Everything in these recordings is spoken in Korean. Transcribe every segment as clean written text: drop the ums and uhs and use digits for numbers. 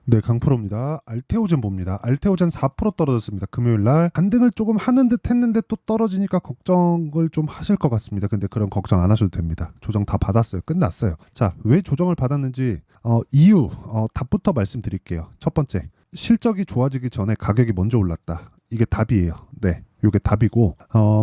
네, 강프로입니다. 알테오젠 봅니다. 알테오젠 4% 떨어졌습니다. 금요일 날 반등을 조금 하는 듯 했는데 또 떨어지니까 걱정을 좀 하실 것 같습니다. 근데 그런 걱정 안 하셔도 됩니다. 조정 다 받았어요. 끝났어요. 자, 왜 조정을 받았는지 이유 답부터 말씀드릴게요. 첫 번째, 실적이 좋아지기 전에 가격이 먼저 올랐다. 이게 답이에요. 네, 이게 답이고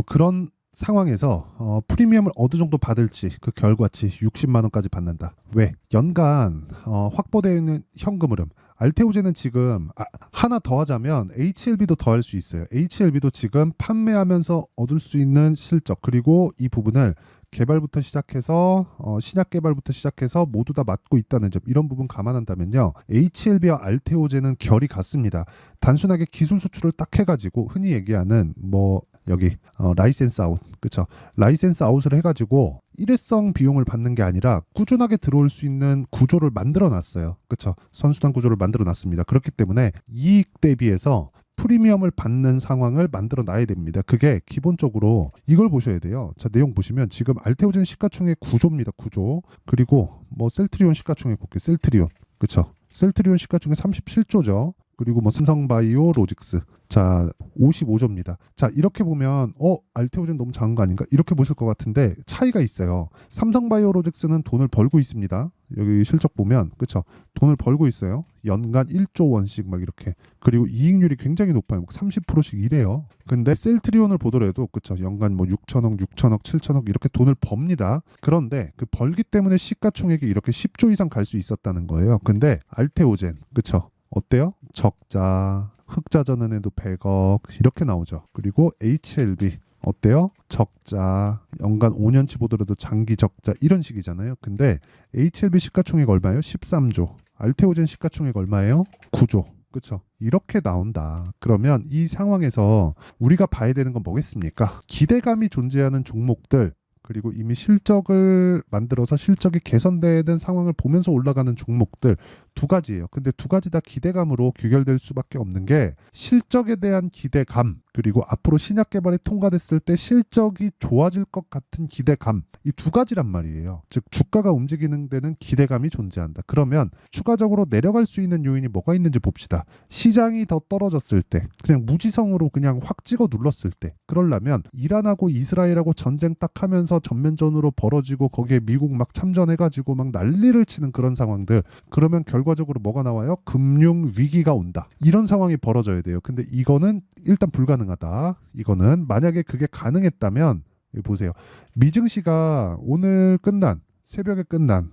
그런 상황에서 프리미엄을 어느 정도 받을지 그 결과치 60만 원까지 받는다. 왜? 연간 확보되어 있는 현금 흐름. 알테오젠은 지금 하나 더 하자면 HLB도 더 할 수 있어요. HLB도 지금 판매하면서 얻을 수 있는 실적 그리고 이 부분을 개발부터 시작해서 신약 개발부터 시작해서 모두 다 맡고 있다는 점 이런 부분 감안한다면요. HLB와 알테오젠은 결이 같습니다. 단순하게 기술 수출을 딱 해가지고 흔히 얘기하는 뭐 여기 라이센스 아웃 그쵸 라이센스 아웃을 해가지고 일회성 비용을 받는 게 아니라 꾸준하게 들어올 수 있는 구조를 만들어 놨어요. 그쵸 선순환 구조를 만들어 놨습니다. 그렇기 때문에 이익 대비해서 프리미엄을 받는 상황을 만들어 놔야 됩니다. 그게 기본적으로 이걸 보셔야 돼요. 자, 내용 보시면 지금 알테오젠 시가총액 구조입니다. 구조. 그리고 뭐 셀트리온 시가총액 볼게요. 셀트리온. 그쵸 셀트리온 시가총액 37조죠. 그리고 뭐 삼성바이오 로직스 자 55조입니다. 자 이렇게 보면 알테오젠 너무 작은 거 아닌가 이렇게 보실 것 같은데 차이가 있어요. 삼성바이오 로직스는 돈을 벌고 있습니다. 여기 실적 보면 그쵸 돈을 벌고 있어요. 연간 1조 원씩 막 이렇게 그리고 이익률이 굉장히 높아요. 30%씩 이래요. 근데 셀트리온을 보더라도 그쵸 연간 뭐 6천억 6천억 7천억 이렇게 돈을 법니다. 그런데 그 벌기 때문에 시가총액이 이렇게 10조 이상 갈 수 있었다는 거예요. 근데 알테오젠 그쵸 어때요? 적자, 흑자 전환에도 100억 이렇게 나오죠. 그리고 HLB 어때요? 적자, 연간 5년치 보더라도 장기 적자 이런 식이잖아요. 근데 HLB 시가총액 얼마예요? 13조. 알테오젠 시가총액 얼마예요? 9조. 그쵸? 이렇게 나온다. 그러면 이 상황에서 우리가 봐야 되는 건 뭐겠습니까? 기대감이 존재하는 종목들 그리고 이미 실적을 만들어서 실적이 개선되는 상황을 보면서 올라가는 종목들 두 가지예요. 근데 두 가지 다 기대감으로 귀결될 수밖에 없는 게 실적에 대한 기대감 그리고 앞으로 신약 개발이 통과됐을 때 실적이 좋아질 것 같은 기대감 이 두 가지란 말이에요. 즉 주가가 움직이는 데는 기대감이 존재한다. 그러면 추가적으로 내려갈 수 있는 요인이 뭐가 있는지 봅시다. 시장이 더 떨어졌을 때 그냥 무지성으로 그냥 확 찍어 눌렀을 때 그러려면 이란하고 이스라엘하고 전쟁 딱 하면서 전면전으로 벌어지고 거기에 미국 막 참전해가지고 막 난리를 치는 그런 상황들 그러면 결과적으로 뭐가 나와요? 금융 위기가 온다. 이런 상황이 벌어져야 돼요. 근데 이거는 일단 불가능하다. 이거는 만약에 그게 가능했다면 여기 보세요. 미증시가 오늘 끝난 새벽에 끝난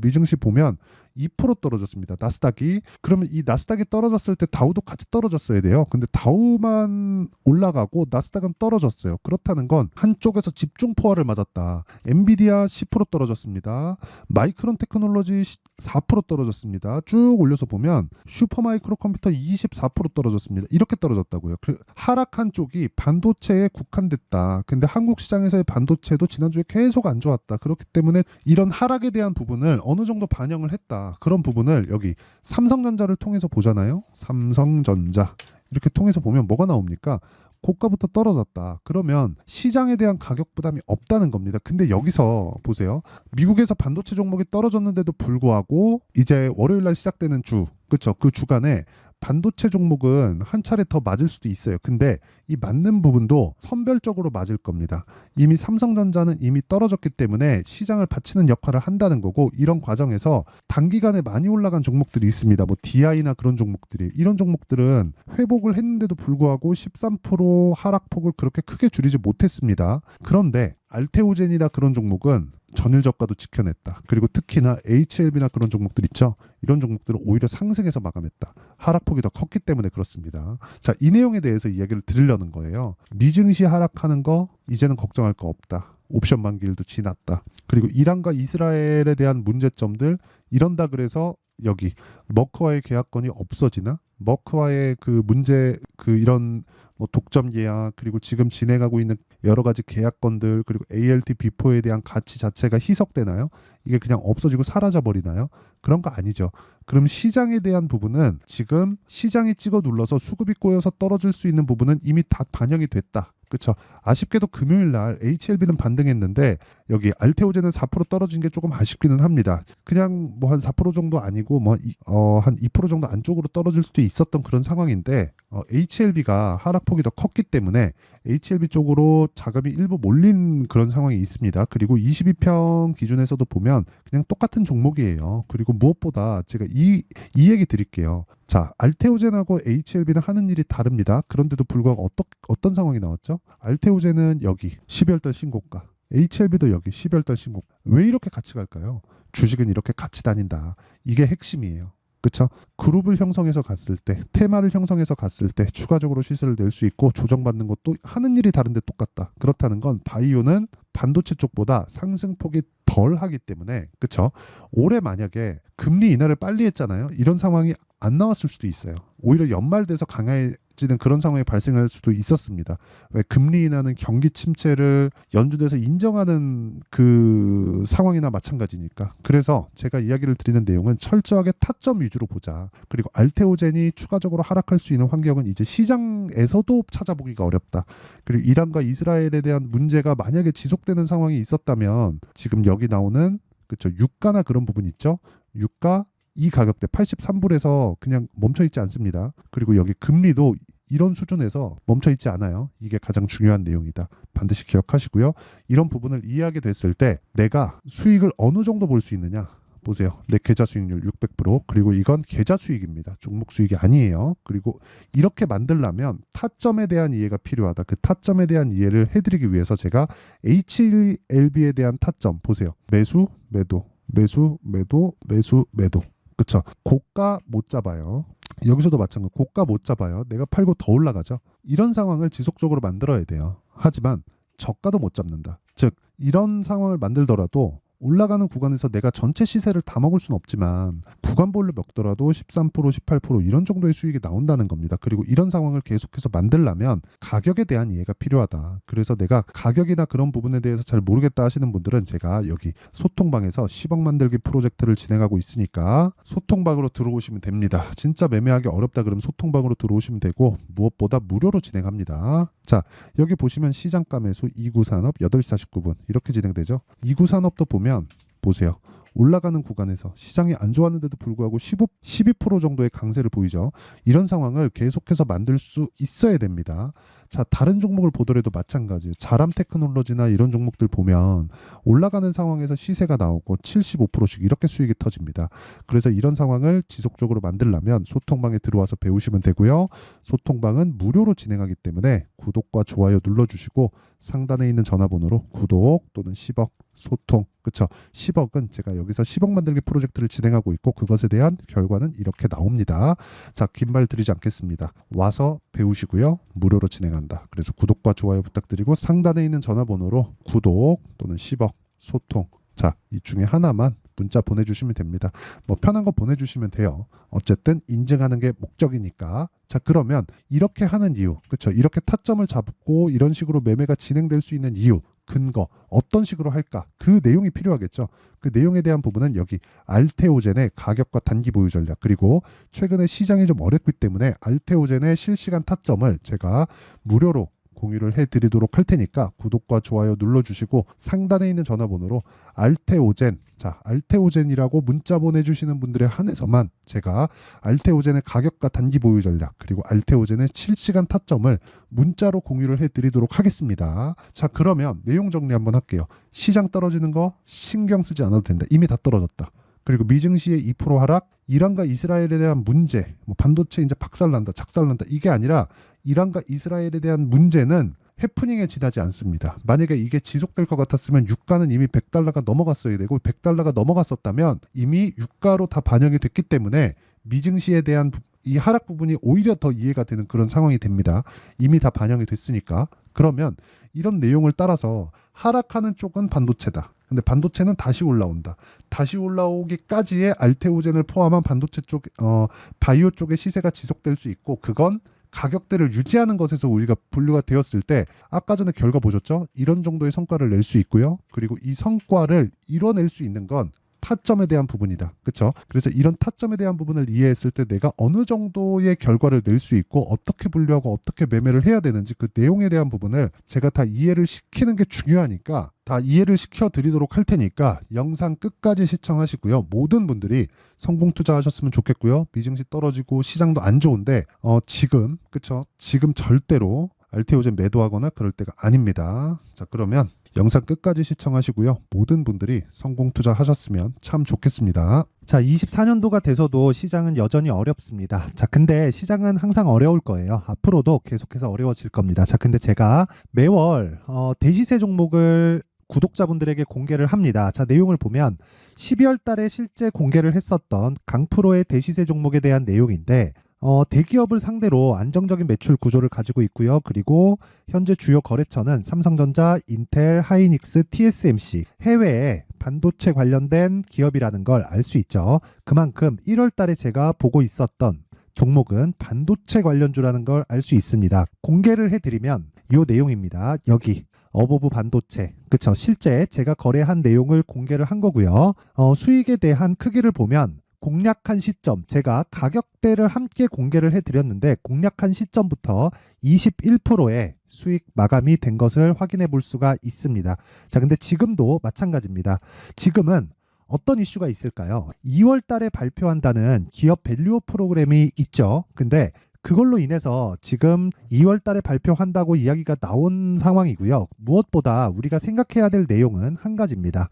미증시 보면 2% 떨어졌습니다. 나스닥이. 그러면 이 나스닥이 떨어졌을 때 다우도 같이 떨어졌어야 돼요. 근데 다우만 올라가고 나스닥은 떨어졌어요. 그렇다는 건 한쪽에서 집중 포화를 맞았다. 엔비디아 10% 떨어졌습니다. 마이크론 테크놀로지 4% 떨어졌습니다. 쭉 올려서 보면 슈퍼마이크로 컴퓨터 24% 떨어졌습니다. 이렇게 떨어졌다고요. 하락한 쪽이 반도체에 국한됐다. 근데 한국 시장에서의 반도체도 지난주에 계속 안 좋았다. 그렇기 때문에 이런 하락에 대한 부분을 어느 정도 반영을 했다. 그런 부분을 여기 삼성전자를 통해서 보잖아요. 삼성전자 이렇게 통해서 보면 뭐가 나옵니까? 고가부터 떨어졌다. 그러면 시장에 대한 가격 부담이 없다는 겁니다. 근데 여기서 보세요. 미국에서 반도체 종목이 떨어졌는데도 불구하고 이제 월요일 날 시작되는 주, 그렇죠? 그 주간에 반도체 종목은 한 차례 더 맞을 수도 있어요. 근데 이 맞는 부분도 선별적으로 맞을 겁니다. 이미 삼성전자는 이미 떨어졌기 때문에 시장을 받치는 역할을 한다는 거고 이런 과정에서 단기간에 많이 올라간 종목들이 있습니다. 뭐 DI나 그런 종목들이 이런 종목들은 회복을 했는데도 불구하고 13% 하락폭을 그렇게 크게 줄이지 못했습니다. 그런데 알테오젠이나 그런 종목은 전일 저가도 지켜냈다. 그리고 특히나 HLB나 그런 종목들 있죠. 이런 종목들은 오히려 상승해서 마감했다. 하락폭이 더 컸기 때문에 그렇습니다. 자, 이 내용에 대해서 이야기를 드리려는 거예요. 미증시 하락하는 거 이제는 걱정할 거 없다. 옵션 만기일도 지났다. 그리고 이란과 이스라엘에 대한 문제점들 이런다 그래서 여기 머크와의 계약권이 없어지나? 머크와의 그 문제 그 이런 뭐 독점 예약 그리고 지금 진행하고 있는 여러 가지 계약건들 그리고 ALT 비포에 대한 가치 자체가 희석되나요? 이게 그냥 없어지고 사라져 버리나요? 그런 거 아니죠. 그럼 시장에 대한 부분은 지금 시장이 찍어 눌러서 수급이 꼬여서 떨어질 수 있는 부분은 이미 다 반영이 됐다. 그쵸. 아쉽게도 금요일 날 HLB는 반등했는데 여기 알테오젠은 4% 떨어진 게 조금 아쉽기는 합니다. 그냥 뭐 한 4% 정도 아니고 한 2% 정도 안쪽으로 떨어질 수도 있었던 그런 상황인데 HLB가 하락폭이 더 컸기 때문에 HLB 쪽으로 자금이 일부 몰린 그런 상황이 있습니다. 그리고 22평 기준에서도 보면 그냥 똑같은 종목이에요. 그리고 무엇보다 제가 이 얘기 드릴게요. 자, 알테오젠하고 HLB는 하는 일이 다릅니다. 그런데도 불구하고 어떤 상황이 나왔죠? 알테오젠은 여기 12월 달 신고가, HLB도 여기 12월 달 신고가. 왜 이렇게 같이 갈까요? 주식은 이렇게 같이 다닌다. 이게 핵심이에요. 그쵸? 그룹을 형성해서 갔을 때, 테마를 형성해서 갔을 때 추가적으로 시세를 낼 수 있고 조정받는 것도 하는 일이 다른데 똑같다. 그렇다는 건 바이오는 반도체 쪽보다 상승폭이 덜 하기 때문에, 그쵸? 올해 만약에 금리 인하를 빨리 했잖아요. 이런 상황이 안 나왔을 수도 있어요. 오히려 연말 돼서 강해지는 그런 상황이 발생할 수도 있었습니다. 왜 금리 인하는 경기 침체를 연준에서 인정하는 그 상황이나 마찬가지니까. 그래서 제가 이야기를 드리는 내용은 철저하게 타점 위주로 보자. 그리고 알테오젠이 추가적으로 하락할 수 있는 환경은 이제 시장에서도 찾아보기가 어렵다. 그리고 이란과 이스라엘에 대한 문제가 만약에 지속되는 상황이 있었다면 지금 여기 나오는 그쵸 유가나 그런 부분 있죠. 유가 이 가격대 83불에서 그냥 멈춰 있지 않습니다. 그리고 여기 금리도 이런 수준에서 멈춰 있지 않아요. 이게 가장 중요한 내용이다. 반드시 기억하시고요. 이런 부분을 이해하게 됐을 때 내가 수익을 어느 정도 볼 수 있느냐. 보세요. 내 계좌 수익률 600%. 그리고 이건 계좌 수익입니다. 종목 수익이 아니에요. 그리고 이렇게 만들려면 타점에 대한 이해가 필요하다. 그 타점에 대한 이해를 해드리기 위해서 제가 HLB에 대한 타점 보세요. 매수, 매도, 매수, 매도, 매수, 매도. 그쵸? 고가 못 잡아요. 여기서도 마찬가지. 고가 못 잡아요. 내가 팔고 더 올라가죠. 이런 상황을 지속적으로 만들어야 돼요. 하지만 저가도 못 잡는다. 즉 이런 상황을 만들더라도 올라가는 구간에서 내가 전체 시세를 다 먹을 수는 없지만 구간별로 먹더라도 13%, 18% 이런 정도의 수익이 나온다는 겁니다. 그리고 이런 상황을 계속해서 만들려면 가격에 대한 이해가 필요하다. 그래서 내가 가격이나 그런 부분에 대해서 잘 모르겠다 하시는 분들은 제가 여기 소통방에서 10억 만들기 프로젝트를 진행하고 있으니까 소통방으로 들어오시면 됩니다. 진짜 매매하기 어렵다 그러면 소통방으로 들어오시면 되고 무엇보다 무료로 진행합니다. 자, 여기 보시면 시장가 매수 2구산업 8시 49분 이렇게 진행되죠. 2구산업도 보면 보세요. 올라가는 구간에서 시장이 안 좋았는데도 불구하고 12% 정도의 강세를 보이죠. 이런 상황을 계속해서 만들 수 있어야 됩니다. 자, 다른 종목을 보더라도 마찬가지예요. 자람 테크놀로지나 이런 종목들 보면 올라가는 상황에서 시세가 나오고 75%씩 이렇게 수익이 터집니다. 그래서 이런 상황을 지속적으로 만들려면 소통방에 들어와서 배우시면 되고요. 소통방은 무료로 진행하기 때문에 구독과 좋아요 눌러주시고 상단에 있는 전화번호로 구독 또는 10억 소통 그쵸 10억은 제가 여기서 10억 만들기 프로젝트를 진행하고 있고 그것에 대한 결과는 이렇게 나옵니다. 자, 긴 말 드리지 않겠습니다. 와서 배우시고요. 무료로 진행한다. 그래서 구독과 좋아요 부탁드리고 상단에 있는 전화번호로 구독 또는 10억 소통 자, 이 중에 하나만 문자 보내주시면 됩니다. 뭐 편한 거 보내주시면 돼요. 어쨌든 인증하는 게 목적이니까. 자, 그러면 이렇게 하는 이유, 그렇죠? 이렇게 타점을 잡고 이런 식으로 매매가 진행될 수 있는 이유, 근거, 어떤 식으로 할까? 그 내용이 필요하겠죠. 그 내용에 대한 부분은 여기 알테오젠의 가격과 단기 보유 전략 그리고 최근에 시장이 좀 어렵기 때문에 알테오젠의 실시간 타점을 제가 무료로 공유를 해드리도록 할 테니까 구독과 좋아요 눌러주시고 상단에 있는 전화번호로 알테오젠 자 알테오젠이라고 문자 보내주시는 분들에 한해서만 제가 알테오젠의 가격과 단기 보유 전략 그리고 알테오젠의 실시간 타점을 문자로 공유를 해드리도록 하겠습니다. 자, 그러면 내용 정리 한번 할게요. 시장 떨어지는 거 신경 쓰지 않아도 된다. 이미 다 떨어졌다. 그리고 미증시의 2% 하락, 이란과 이스라엘에 대한 문제, 뭐 반도체 이제 박살난다, 작살난다 이게 아니라 이란과 이스라엘에 대한 문제는 해프닝에 지나지 않습니다. 만약에 이게 지속될 것 같았으면 유가는 이미 100달러가 넘어갔어야 되고 100달러가 넘어갔었다면 이미 유가로 다 반영이 됐기 때문에 미증시에 대한 이 하락 부분이 오히려 더 이해가 되는 그런 상황이 됩니다. 이미 다 반영이 됐으니까. 그러면 이런 내용을 따라서 하락하는 쪽은 반도체다. 근데 반도체는 다시 올라온다. 다시 올라오기까지의 알테오젠을 포함한 반도체 쪽, 바이오 쪽의 시세가 지속될 수 있고 그건 가격대를 유지하는 것에서 우리가 분류가 되었을 때 아까 전에 결과 보셨죠? 이런 정도의 성과를 낼 수 있고요. 그리고 이 성과를 이뤄낼 수 있는 건 타점에 대한 부분이다. 그렇죠? 그래서 이런 타점에 대한 부분을 이해했을 때 내가 어느 정도의 결과를 낼 수 있고 어떻게 분류하고 어떻게 매매를 해야 되는지 그 내용에 대한 부분을 제가 다 이해를 시키는 게 중요하니까 다 이해를 시켜 드리도록 할 테니까 영상 끝까지 시청하시고요. 모든 분들이 성공 투자하셨으면 좋겠고요. 미증시 떨어지고 시장도 안 좋은데 지금 그렇죠? 지금 절대로 알테오젠 매도하거나 그럴 때가 아닙니다. 자, 그러면 영상 끝까지 시청하시고요. 모든 분들이 성공 투자하셨으면 참 좋겠습니다. 자, 24년도가 돼서도 시장은 여전히 어렵습니다. 자, 근데 시장은 항상 어려울 거예요. 앞으로도 계속해서 어려워질 겁니다. 자, 근데 제가 매월 대시세 종목을 구독자분들에게 공개를 합니다. 자, 내용을 보면 12월 달에 실제 공개를 했었던 강프로의 대시세 종목에 대한 내용인데 대기업을 상대로 안정적인 매출 구조를 가지고 있고요. 그리고 현재 주요 거래처는 삼성전자, 인텔, 하이닉스, TSMC, 해외에 반도체 관련된 기업이라는 걸 알 수 있죠. 그만큼 1월 달에 제가 보고 있었던 종목은 반도체 관련주라는 걸 알 수 있습니다. 공개를 해드리면 이 내용입니다. 여기 어보브 반도체, 그쵸? 실제 제가 거래한 내용을 공개를 한 거고요. 수익에 대한 크기를 보면 공략한 시점, 제가 가격대를 함께 공개를 해드렸는데 공략한 시점부터 21%의 수익 마감이 된 것을 확인해 볼 수가 있습니다. 자, 근데 지금도 마찬가지입니다. 지금은 어떤 이슈가 있을까요? 2월 달에 발표한다는 기업 밸류업 프로그램이 있죠. 근데 그걸로 인해서 지금 2월 달에 발표한다고 이야기가 나온 상황이고요. 무엇보다 우리가 생각해야 될 내용은 한 가지입니다.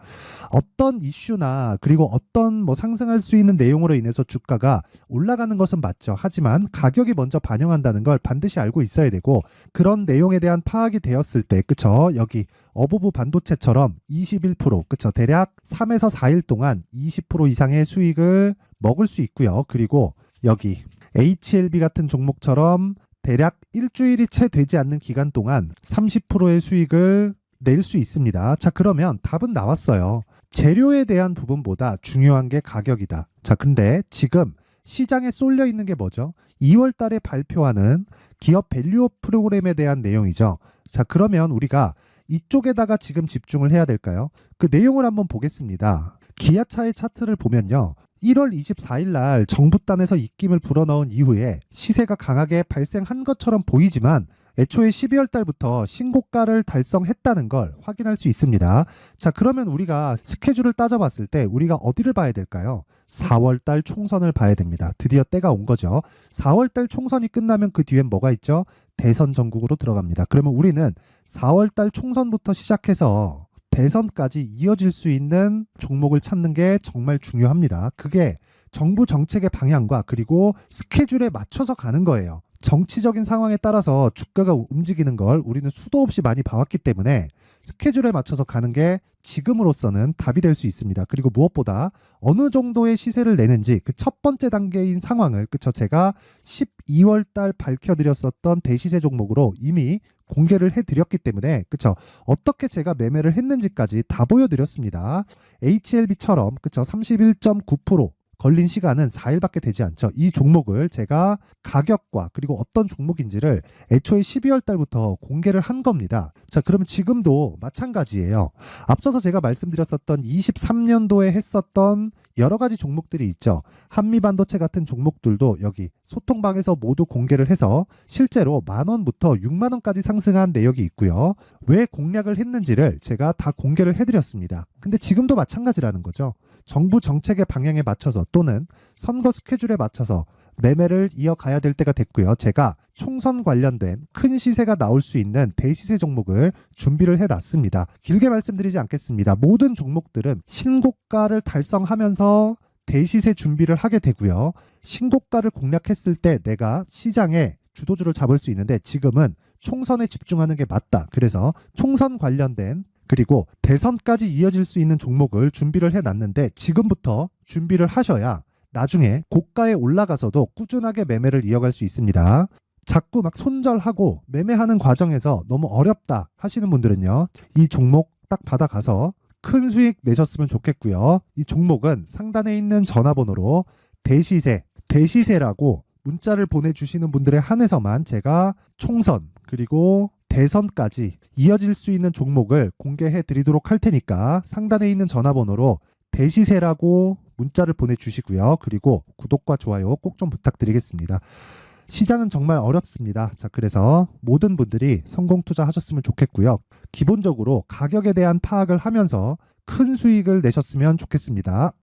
어떤 이슈나 그리고 어떤 상승할 수 있는 내용으로 인해서 주가가 올라가는 것은 맞죠. 하지만 가격이 먼저 반영한다는 걸 반드시 알고 있어야 되고 그런 내용에 대한 파악이 되었을 때 그쵸? 여기 어보브 반도체처럼 21% 그쵸? 대략 3에서 4일 동안 20% 이상의 수익을 먹을 수 있고요. 그리고 여기 HLB 같은 종목처럼 대략 일주일이 채 되지 않는 기간 동안 30%의 수익을 낼 수 있습니다. 자, 그러면 답은 나왔어요. 재료에 대한 부분보다 중요한 게 가격이다. 자, 근데 지금 시장에 쏠려 있는 게 뭐죠? 2월 달에 발표하는 기업 밸류업 프로그램에 대한 내용이죠. 자, 그러면 우리가 이쪽에다가 지금 집중을 해야 될까요? 그 내용을 한번 보겠습니다. 기아차의 차트를 보면요. 1월 24일 날 정부단에서 입김을 불어넣은 이후에 시세가 강하게 발생한 것처럼 보이지만 애초에 12월 달부터 신고가를 달성했다는 걸 확인할 수 있습니다. 자, 그러면 우리가 스케줄을 따져봤을 때 우리가 어디를 봐야 될까요? 4월 달 총선을 봐야 됩니다. 드디어 때가 온 거죠. 4월 달 총선이 끝나면 그 뒤엔 뭐가 있죠? 대선 전국으로 들어갑니다. 그러면 우리는 4월 달 총선부터 시작해서 대선까지 이어질 수 있는 종목을 찾는 게 정말 중요합니다. 그게 정부 정책의 방향과 그리고 스케줄에 맞춰서 가는 거예요. 정치적인 상황에 따라서 주가가 움직이는 걸 우리는 수도 없이 많이 봐왔기 때문에 스케줄에 맞춰서 가는 게 지금으로서는 답이 될 수 있습니다. 그리고 무엇보다 어느 정도의 시세를 내는지 그 첫 번째 단계인 상황을 그쵸? 제가 12월 달 밝혀드렸었던 대시세 종목으로 이미 공개를 해드렸기 때문에 그쵸? 어떻게 제가 매매를 했는지까지 다 보여드렸습니다. HLB처럼 그쵸? 31.9% 걸린 시간은 4일밖에 되지 않죠. 이 종목을 제가 가격과 그리고 어떤 종목인지를 애초에 12월 달부터 공개를 한 겁니다. 자, 그러면 지금도 마찬가지예요. 앞서서 제가 말씀드렸었던 23년도에 했었던 여러 가지 종목들이 있죠. 한미반도체 같은 종목들도 여기 소통방에서 모두 공개를 해서 실제로 10,000원부터 60,000원까지 상승한 내역이 있고요. 왜 공략을 했는지를 제가 다 공개를 해드렸습니다. 근데 지금도 마찬가지라는 거죠. 정부 정책의 방향에 맞춰서 또는 선거 스케줄에 맞춰서 매매를 이어가야 될 때가 됐고요. 제가 총선 관련된 큰 시세가 나올 수 있는 대시세 종목을 준비를 해놨습니다. 길게 말씀드리지 않겠습니다. 모든 종목들은 신고가를 달성하면서 대시세 준비를 하게 되고요. 신고가를 공략했을 때 내가 시장에 주도주를 잡을 수 있는데 지금은 총선에 집중하는 게 맞다. 그래서 총선 관련된 그리고 대선까지 이어질 수 있는 종목을 준비를 해놨는데 지금부터 준비를 하셔야 나중에 고가에 올라가서도 꾸준하게 매매를 이어갈 수 있습니다. 자꾸 막 손절하고 매매하는 과정에서 너무 어렵다 하시는 분들은요. 이 종목 딱 받아가서 큰 수익 내셨으면 좋겠고요. 이 종목은 상단에 있는 전화번호로 대시세라고 문자를 보내주시는 분들에 한해서만 제가 총선 그리고 대선까지 이어질 수 있는 종목을 공개해 드리도록 할 테니까 상단에 있는 전화번호로 대시세라고 문자를 보내주시고요. 그리고 구독과 좋아요 꼭 좀 부탁드리겠습니다. 시장은 정말 어렵습니다. 자, 그래서 모든 분들이 성공 투자하셨으면 좋겠고요. 기본적으로 가격에 대한 파악을 하면서 큰 수익을 내셨으면 좋겠습니다.